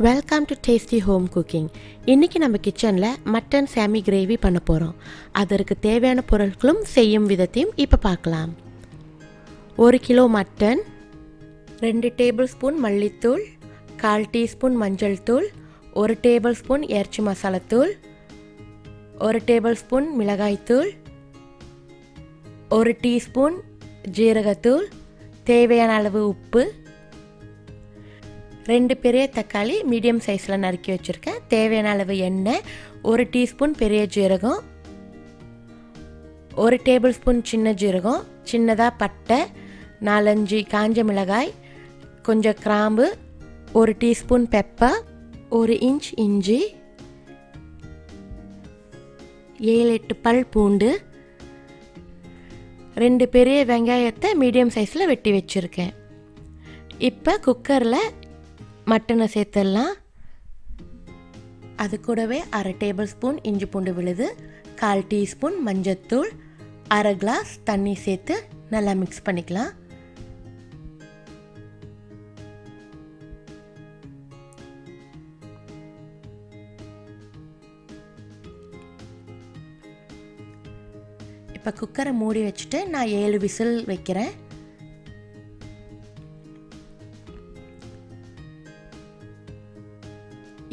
Welcome to tasty home cooking. இன்றைக்கி நம்ம கிச்சனில் மட்டன் செமி கிரேவி பண்ண போகிறோம். அதற்கு தேவையான பொருட்களும் செய்யும் விதத்தையும் இப்போ பார்க்கலாம். 1 கிலோ மட்டன், 2 டேபிள் ஸ்பூன் மல்லித்தூள், 1/4 டீஸ்பூன் மஞ்சள் தூள், 1 டேபிள் ஸ்பூன் இறைச்சி மசாலாத்தூள், 1 டேபிள் ஸ்பூன் மிளகாய்த்தூள், 1 டீஸ்பூன் ஜீரகத்தூள், தேவையான அளவு உப்பு, 2 பெரிய தக்காளி மீடியம் சைஸில் நறுக்கி வச்சுருக்கேன், தேவையான அளவு எண்ணெய், 1 டீஸ்பூன் பெரிய ஜீரகம், 1 டேபிள் ஸ்பூன் சின்ன ஜீரகம், சின்னதாக பட்டை, 4-5 காஞ்ச மிளகாய், கொஞ்சம் கிராம்பு, 1 டீஸ்பூன் பெப்பர், 1 இன்ச் இஞ்சி, 7-8 பல் பூண்டு, 2 பெரிய வெங்காயத்தை மீடியம் சைஸில் வெட்டி வச்சுருக்கேன். இப்போ குக்கரில் மட்டனை சேர்த்துடலாம். அது கூடவே 1/2 டேபிள் ஸ்பூன் இஞ்சி பூண்டு விழுது, 1/4 டீஸ்பூன் மஞ்சத்தூள், 1/2 கிளாஸ் தண்ணி சேர்த்து நல்லா மிக்ஸ் பண்ணிக்கலாம். இப்போ குக்கரை மூடி வச்சுட்டு நான் 7 விசில் வைக்கிறேன்.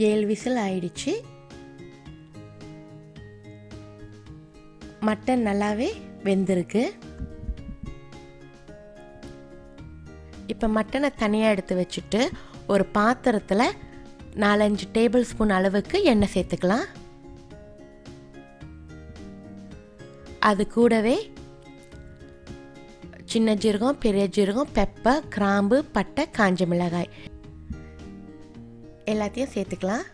ஏழு விசில் ஆயிடுச்சு. மட்டன் நல்லாவே வெந்திருக்கு. இப்போ மட்டனை தனியாக எடுத்து வச்சுட்டு ஒரு பாத்திரத்தில் 4-5 டேபிள் ஸ்பூன் அளவுக்கு எண்ணெய் சேர்த்துக்கலாம். அது கூடவே சின்ன ஜீரகம், பெரிய ஜீரகம், பெப்பர், கிராம்பு, பட்டை, காஞ்ச மிளகாய் எல்லாத்தையும் சேர்த்துக்கலாம்.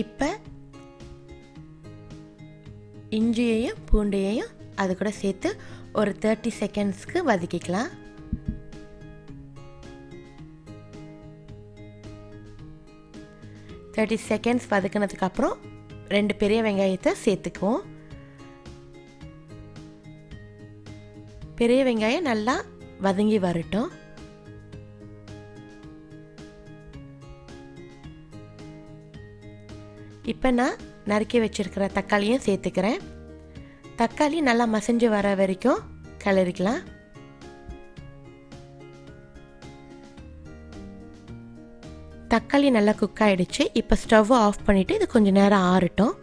இப்போ இஞ்சியையும் பூண்டையையும் அது கூட சேர்த்து ஒரு 30 செகண்ட்ஸ்க்கு வதக்கிக்கலாம். செகண்ட்ஸ் வதக்கினதுக்கப்புறம் 2 பெரிய வெங்காயத்தை சேர்த்துக்குவோம். பெரிய வெங்காயம் நல்லா வதங்கி வரட்டும். இப்போ நான் நறுக்கி வச்சிருக்கிற தக்காளியும் சேர்த்துக்கிறேன். தக்காளி நல்லா மசிஞ்சு வர வரைக்கும் கிளறிக்கலாம். தக்காளி நல்லா குக் ஆகிடுச்சு. இப்போ ஸ்டவ்வை ஆஃப் பண்ணிவிட்டு இது கொஞ்சம் நேரம் ஆறட்டும்.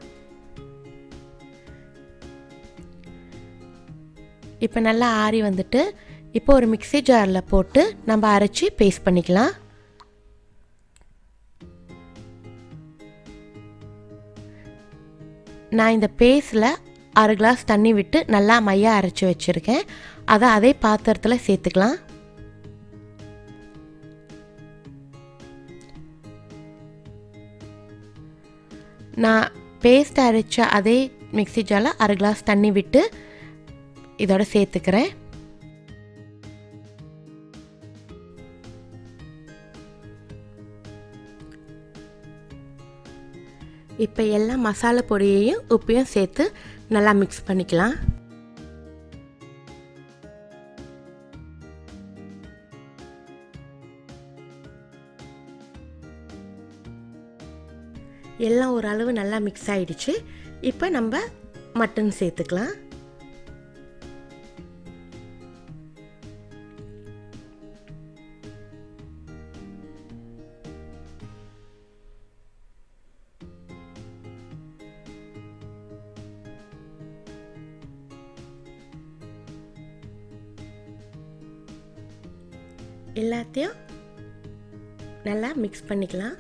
இப்போ நல்லா ஆறி வந்துட்டு இப்போ ஒரு மிக்ஸி ஜாரில் போட்டு நம்ம அரைச்சி பேஸ்ட் பண்ணிக்கலாம். நான் இந்த பேஸ்ட்டில் 1/2 கிளாஸ் தண்ணி விட்டு நல்லா மையாக அரைச்சி வச்சுருக்கேன். அதை அதே பாத்திரத்தில் சேர்த்துக்கலாம். நான் பேஸ்ட் அரைச்ச அதே மிக்ஸி ஜாரில் 1/2 கிளாஸ் தண்ணி விட்டு இதோட சேர்த்துக்கிறேன். இப்போ எல்லா மசாலா பொடியையும் உப்பையும் சேர்த்து நல்லா மிக்ஸ் பண்ணிக்கலாம். எல்லாம் ஓரளவு நல்லா மிக்ஸ் ஆகிடுச்சு. இப்போ நம்ம மட்டன் சேர்த்துக்கலாம். எல்லாத்தையும் நல்லா மிக்ஸ் பண்ணிக்கலாம்.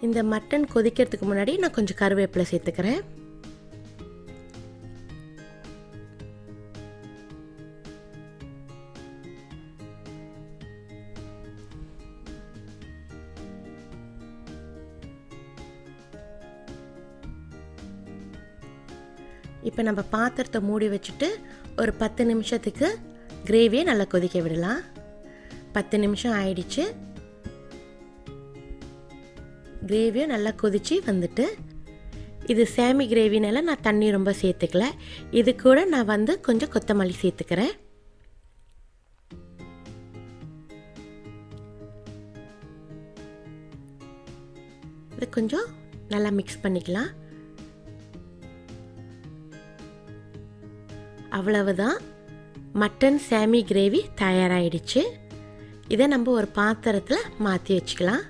இந்த மட்டன் கொதிக்கிறதுக்கு முன்னாடி நான் கொஞ்சம் கருவேப்பிலை சேர்த்துக்கிறேன். இப்போ நம்ம பாத்திரத்தை மூடி வச்சுட்டு ஒரு 10 நிமிஷத்துக்கு கிரேவியை நல்லா கொதிக்க விடலாம். 10 நிமிஷம் ஆயிடுச்சு. கிரேவியும் நல்லா கொதிச்சு வந்துட்டு, இது சாமி கிரேவினால நான் தண்ணி ரொம்ப சேர்த்துக்கல. இது கூட நான் கொஞ்சம் கொத்தமல்லி சேர்த்துக்கிறேன். இது கொஞ்சம் நல்லா மிக்ஸ் பண்ணிக்கலாம். அவ்வளவுதான், மட்டன் சாமி கிரேவி தயாராகிடுச்சு. இதை நம்ம ஒரு பாத்திரத்தில் மாற்றி வச்சுக்கலாம்.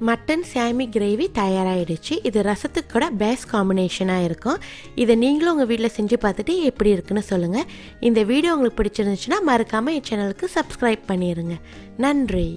மட்டன் சாமி கிரேவி தயாராகிடுச்சு. இது ரசத்துக்கு கூட பெஸ்ட் காம்பினேஷனாக இருக்கும். இதை நீங்களும் உங்கள் வீட்டில் செஞ்சு பார்த்துட்டு எப்படி இருக்குன்னு சொல்லுங்கள். இந்த வீடியோ உங்களுக்கு பிடிச்சிருந்துச்சுன்னா மறக்காமல் என் சேனலுக்கு சப்ஸ்கிரைப் பண்ணிடுங்க. நன்றி.